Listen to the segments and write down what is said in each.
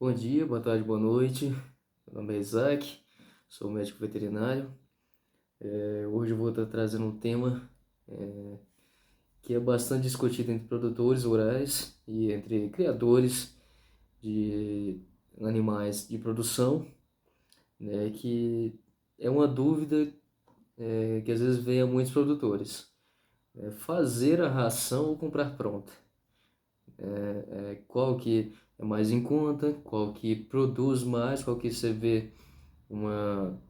Bom dia, boa tarde, boa noite. Meu nome é Isaac, sou médico veterinário. Hoje eu vou estar trazendo um tema que é bastante discutido entre produtores rurais e entre criadores de animais de produção, né, que é uma dúvida que às vezes vem a muitos produtores. Fazer a ração ou comprar pronta? Qual que é mais em conta? Qual que produz mais? Qual que uma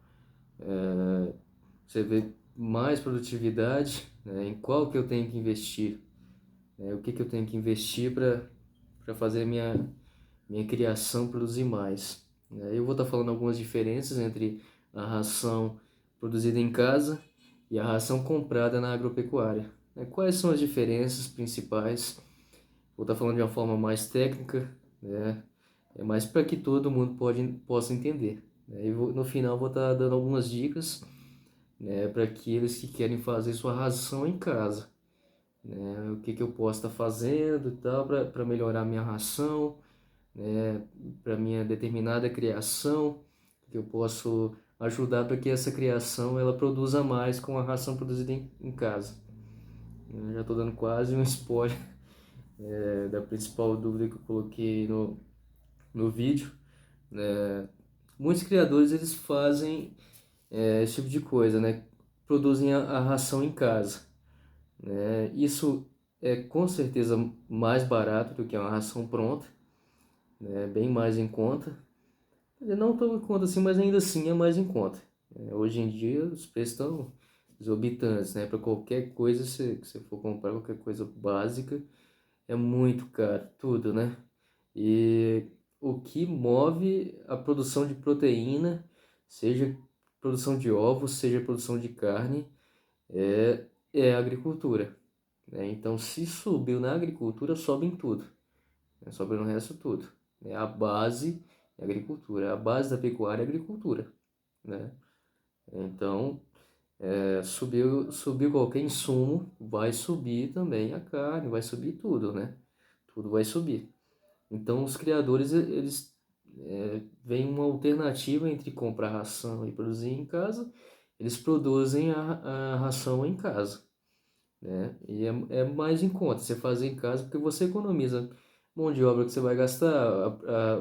você vê mais produtividade, né, em qual que eu tenho que investir, né, o que eu tenho que investir para fazer minha criação produzir mais. Né? Eu vou estar falando algumas diferenças entre a ração produzida em casa e a ração comprada na agropecuária. Né? Quais são as diferenças principais? Vou estar falando de uma forma mais técnica, né? É mais para que todo mundo possa entender. Né? No final vou estar dando algumas dicas, né, para aqueles que querem fazer sua ração em casa, né, o que eu posso estar fazendo e tal para melhorar minha ração, né, para minha determinada criação, que eu posso ajudar para que essa criação ela produza mais com a ração produzida em casa. Eu já estou dando quase um spoiler da principal dúvida que eu coloquei no vídeo, né. Muitos criadores eles fazem esse tipo de coisa, né? Produzem a ração em casa, né? Isso é com certeza mais barato do que uma ração pronta, né? Bem mais em conta. Não tão em conta assim, mas ainda assim é mais em conta. Hoje em dia os preços estão exorbitantes, né? Para qualquer coisa que você for comprar, qualquer coisa básica, é muito caro, tudo, né? E o que move a produção de proteína, seja produção de ovos, seja produção de carne, é a agricultura. Né? Então, se subiu na agricultura, sobe em tudo. Né? Sobe no resto tudo. A base é a agricultura. A base da pecuária é a agricultura. Né? Então, subiu qualquer insumo, vai subir também a carne, vai subir tudo, né? Tudo vai subir. Então, os criadores, eles veem uma alternativa entre comprar ração e produzir em casa. Eles produzem a ração em casa, né? E é mais em conta você fazer em casa porque você economiza mão de obra que você vai gastar,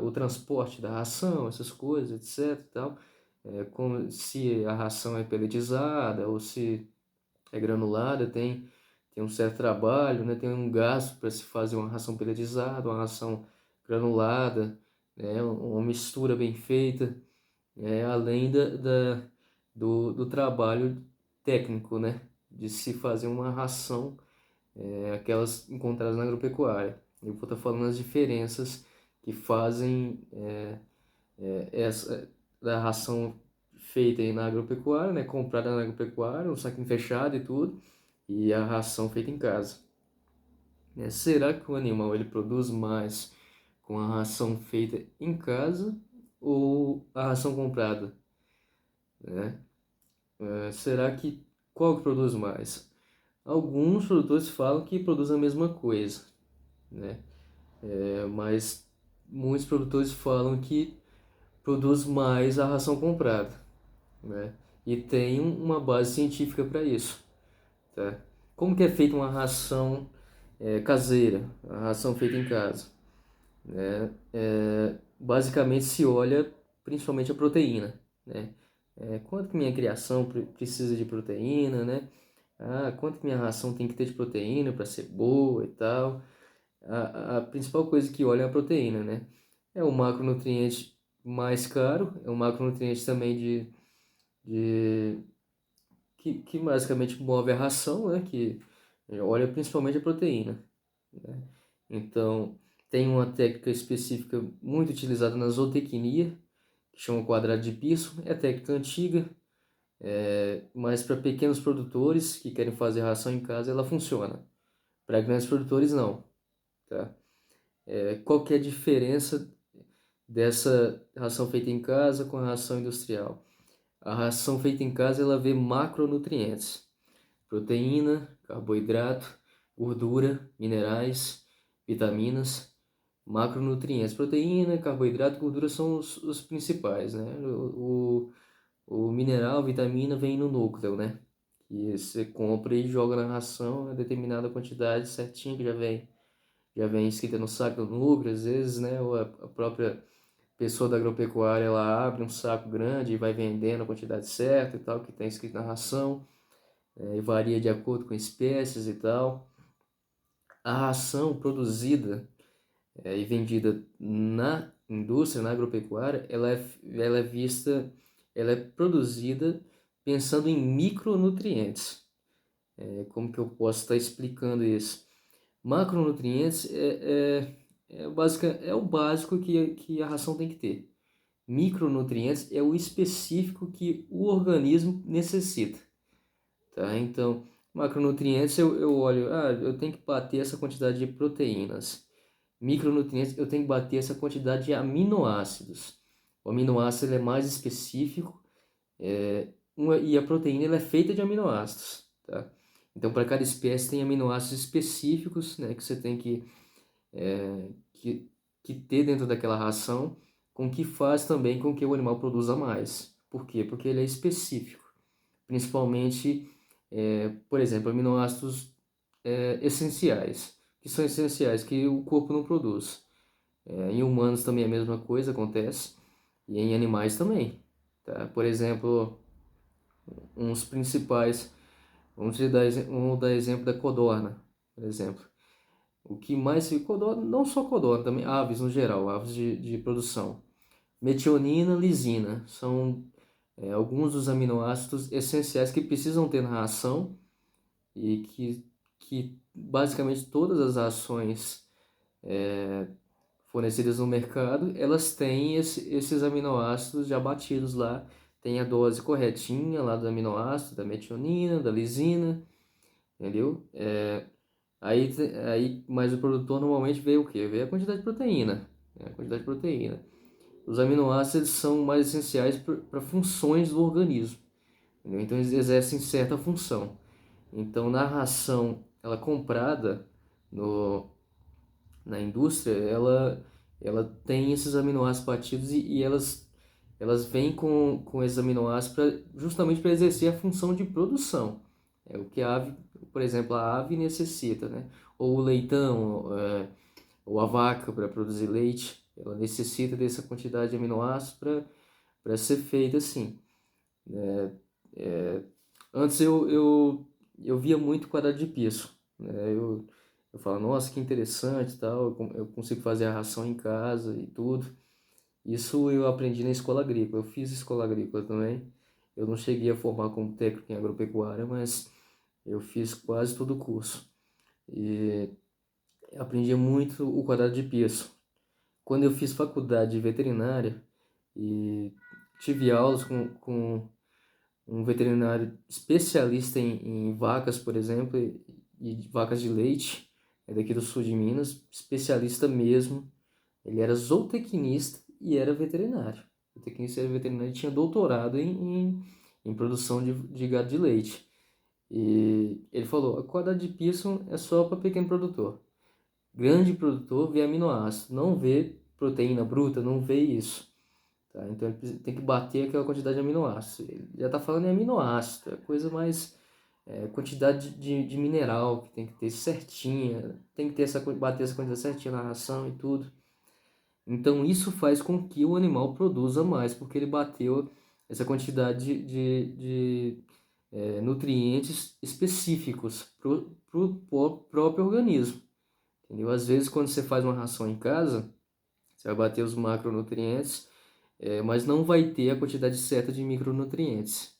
o transporte da ração, essas coisas, etc. E tal. Se a ração é pelletizada ou se é granulada, tem um certo trabalho, né? Tem um gasto para se fazer uma ração pelletizada, uma ração granulada, né? Uma mistura bem feita, além do trabalho técnico, né? De se fazer uma ração, aquelas encontradas na agropecuária. Eu vou estar falando as diferenças que fazem essa da ração feita aí na agropecuária, né? Comprada na agropecuária, um saquinho fechado e tudo, e a ração feita em casa. Será que o animal ele produz mais com a ração feita em casa ou a ração comprada? Né? Será que qual que produz mais? Alguns produtores falam que produz a mesma coisa, né? Mas muitos produtores falam que produz mais a ração comprada, né? E tem uma base científica para isso, tá? Como que é feita uma ração caseira, a ração feita em casa? Basicamente se olha principalmente a proteína, né? Quanto que minha criação precisa de proteína, né? Quanto que minha ração tem que ter de proteína para ser boa e tal. A principal coisa que olha é a proteína, né? É o macronutriente mais caro, é um macronutriente também de que basicamente move a ração, né? Que olha principalmente a proteína. Né? Então, tem uma técnica específica muito utilizada na zootecnia, que chama quadrado de Pearson. É técnica antiga, mas para pequenos produtores que querem fazer ração em casa, ela funciona. Para grandes produtores, não. Tá? Qual que é a diferença dessa ração feita em casa com a ração industrial? A ração feita em casa ela vê macronutrientes: proteína, carboidrato, gordura, minerais, vitaminas. Macronutrientes, proteína, carboidrato, gordura são os principais, né? O mineral, vitamina vem no núcleo, né? Que você compra e joga na ração a determinada quantidade certinho que já vem escrita no saco do núcleo, às vezes, né? Ou a própria pessoa da agropecuária, ela abre um saco grande e vai vendendo a quantidade certa e tal, que está escrito na ração, e varia de acordo com espécies e tal. A ração produzida e vendida na indústria, na agropecuária, ela é vista, ela é produzida pensando em micronutrientes. Como que eu posso estar explicando isso? Macronutrientes é o básico que a ração tem que ter. Micronutrientes é o específico que o organismo necessita. Tá? Então, macronutrientes eu olho, eu tenho que bater essa quantidade de proteínas. Micronutrientes, eu tenho que bater essa quantidade de aminoácidos. O aminoácido ele é mais específico, e a proteína ela é feita de aminoácidos. Tá? Então, para cada espécie tem aminoácidos específicos, né, que você tem que ter dentro daquela ração, com que faz também com que o animal produza mais. Por quê? Porque ele é específico. Principalmente, por exemplo, aminoácidos essenciais, que são essenciais, que o corpo não produz. Em humanos também a mesma coisa acontece, e em animais também. Tá? Por exemplo, uns principais, vamos dar exemplo da codorna, por exemplo. O que mais se codorna, não só codorna, também aves no geral, aves de produção. Metionina, lisina, são alguns dos aminoácidos essenciais que precisam ter na ração e que basicamente todas as ações fornecidas no mercado, elas têm esses aminoácidos já batidos lá, tem a dose corretinha lá dos aminoácidos, da metionina, da lisina, entendeu? Mas o produtor normalmente vê o quê? Vê a quantidade de proteína, né? A quantidade de proteína. Os aminoácidos são mais essenciais para funções do organismo, entendeu? Então eles exercem certa função. Então na ração, ela comprada no, na indústria, ela tem esses aminoácidos batidos e elas vêm com esses aminoácidos justamente para exercer a função de produção. É o que a ave, por exemplo, a ave necessita, né? Ou o leitão, ou a vaca para produzir leite, ela necessita dessa quantidade de aminoácidos para ser feita assim. Antes eu via muito quadrado de piso, né? Eu falo, nossa, que interessante, tal, eu consigo fazer a ração em casa e tudo. Isso eu aprendi na escola agrícola, eu fiz escola agrícola também. Eu não cheguei a formar como técnico em agropecuária, mas eu fiz quase todo o curso. E aprendi muito o quadrado de piso. Quando eu fiz faculdade de veterinária e tive aulas com um veterinário especialista em vacas, por exemplo, e vacas de leite, é daqui do sul de Minas, especialista mesmo. Ele era zootecnista e era veterinário. Zootecnista era veterinário e tinha doutorado em produção de gado de leite. E ele falou, a quadrada de Pearson é só para pequeno produtor. Grande produtor vê aminoácido, não vê proteína bruta, não vê isso. Tá? Então ele tem que bater aquela quantidade de aminoácidos. Ele já está falando em aminoácido, é coisa mais quantidade de mineral que tem que ter certinha, tem que ter bater essa quantidade certinha na ração e tudo. Então isso faz com que o animal produza mais, porque ele bateu essa quantidade de nutrientes específicos para o próprio organismo. Entendeu? Às vezes quando você faz uma ração em casa, você vai bater os macronutrientes, mas não vai ter a quantidade certa de micronutrientes,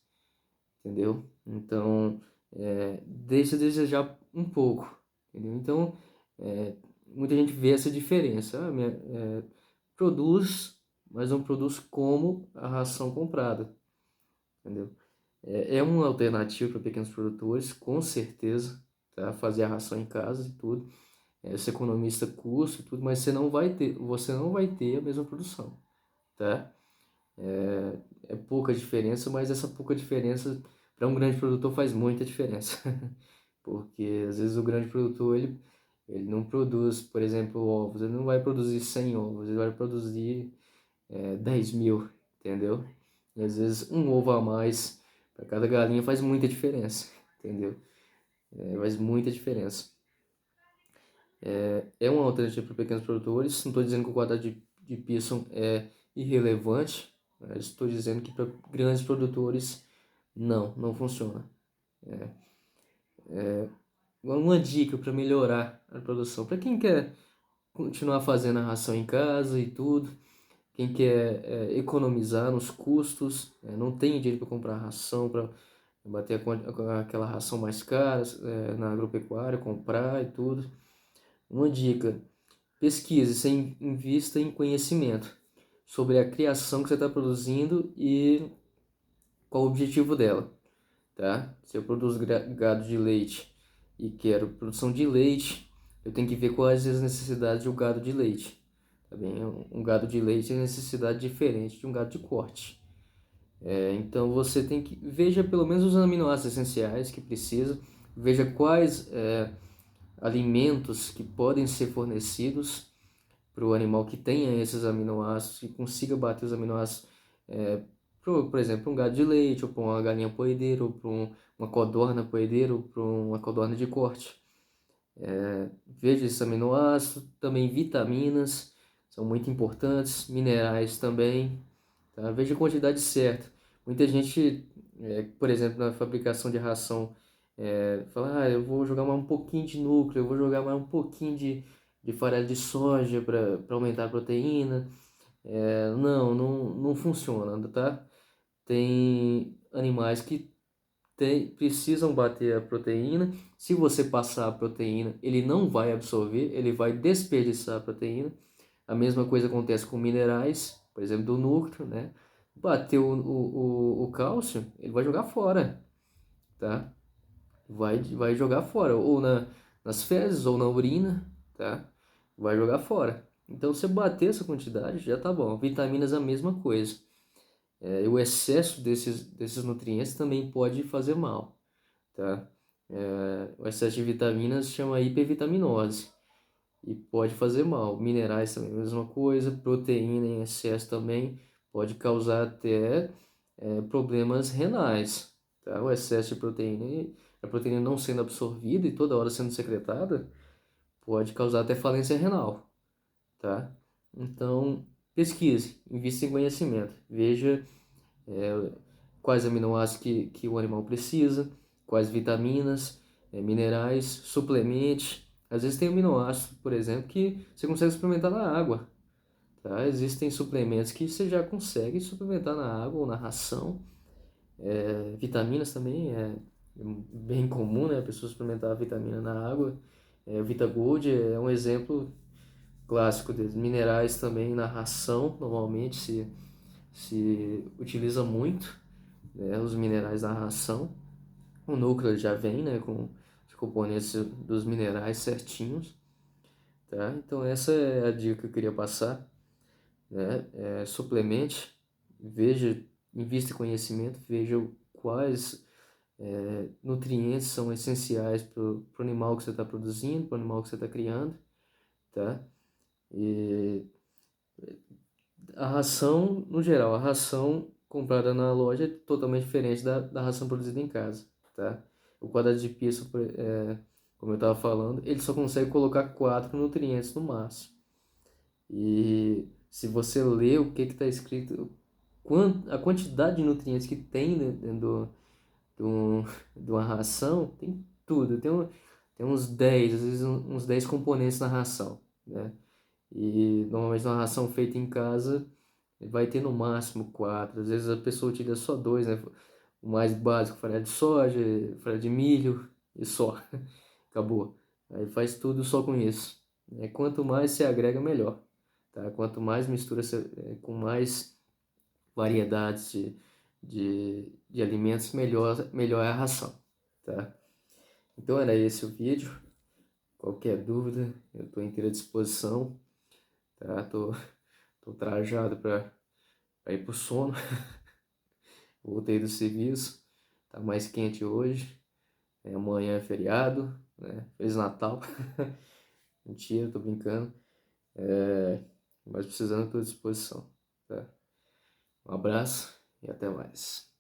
entendeu? Então, deixa a desejar um pouco, entendeu? Então, muita gente vê essa diferença. Produz, mas não produz como a ração comprada, entendeu? É uma alternativa para pequenos produtores, com certeza, tá? Fazer a ração em casa e tudo. Você economiza custo e tudo, mas você não vai ter a mesma produção, tá? É pouca diferença, mas essa pouca diferença para um grande produtor faz muita diferença. Porque às vezes o grande produtor Ele não produz, por exemplo, ovos, ele não vai produzir 100 ovos, ele vai produzir 10 mil, entendeu? E às vezes um ovo a mais para cada galinha faz muita diferença, entendeu? Faz muita diferença. É uma alternativa para pequenos produtores. Não estou dizendo que o quadrado de Pearson é irrelevante, mas estou dizendo que para grandes produtores não funciona. Uma dica para melhorar a produção, para quem quer continuar fazendo a ração em casa e tudo, quem quer economizar nos custos, não tem dinheiro para comprar ração, para bater aquela ração mais cara na agropecuária, comprar e tudo. Uma dica: pesquise, você invista em conhecimento sobre a criação que você está produzindo e qual o objetivo dela, tá? Se eu produzo gado de leite e quero produção de leite, eu tenho que ver quais as necessidades do gado de leite, tá bem? Um gado de leite tem necessidade diferente de um gado de corte. Então você tem que veja pelo menos os aminoácidos essenciais que precisa, veja quais alimentos que podem ser fornecidos para o animal que tenha esses aminoácidos e consiga bater os aminoácidos, por exemplo, um gado de leite, ou para uma galinha poedeira, ou para uma codorna poedeira, ou para uma codorna de corte. Veja esses aminoácidos, também vitaminas, são muito importantes, minerais também, tá? Veja a quantidade certa. Muita gente, por exemplo, na fabricação de ração, fala, eu vou jogar mais um pouquinho de núcleo, eu vou jogar mais um pouquinho de farelo de soja para aumentar a proteína. Não funciona, tá? Tem animais que precisam bater a proteína. Se você passar a proteína, ele não vai absorver, ele vai desperdiçar a proteína. A mesma coisa acontece com minerais, por exemplo, do núcleo, né? Bateu o cálcio, ele vai jogar fora, tá? Vai jogar fora, ou nas fezes, ou na urina, tá? Vai jogar fora. Então, se bater essa quantidade, já tá bom. Vitaminas, a mesma coisa. O excesso desses nutrientes também pode fazer mal, tá? O excesso de vitaminas chama hipervitaminose e pode fazer mal. Minerais também, a mesma coisa. Proteína em excesso também pode causar até problemas renais, tá? O excesso de proteína, a proteína não sendo absorvida e toda hora sendo secretada, pode causar até falência renal, tá? Então, pesquise, invista em conhecimento, veja quais aminoácidos que o animal precisa, quais vitaminas, minerais, suplemente. Às vezes tem aminoácidos, por exemplo, que você consegue suplementar na água, tá? Existem suplementos que você já consegue suplementar na água ou na ração. Vitaminas também é bem comum, né? A pessoa suplementar a vitamina na água. O VitaGold é um exemplo clássico deles. Minerais também na ração, normalmente se utiliza muito, né, os minerais na ração. O núcleo já vem, né, com os componentes dos minerais certinhos, tá? Então essa é a dica que eu queria passar, né? Suplemente, veja, invista em conhecimento, veja quais nutrientes são essenciais para o animal que você está produzindo, para o animal que você está criando, tá? E a ração, no geral, a ração comprada na loja é totalmente diferente da ração produzida em casa, tá? O quadrado de Pearson, como eu estava falando, ele só consegue colocar 4 nutrientes no máximo. E se você ler o que está escrito, a quantidade de nutrientes que tem dentro de uma ração, tem tudo. Tem uns 10 às vezes uns 10 componentes na ração, né? E normalmente uma ração feita em casa vai ter no máximo 4. Às vezes a pessoa utiliza só 2, né? O mais básico, farelo de soja, farelo de milho e só. Acabou. Aí faz tudo só com isso. Quanto mais se agrega, melhor. Tá? Quanto mais mistura com mais variedades de alimentos, melhor é a ração. Tá? Então era esse o vídeo. Qualquer dúvida, eu estou inteira à disposição. Tá? Tô trajado para ir pro sono. Voltei do serviço. Tá mais quente hoje. Amanhã é feriado, né? Feliz Natal. Mentira, tô brincando. Mas precisando, tô à disposição, tá? Um abraço e até mais.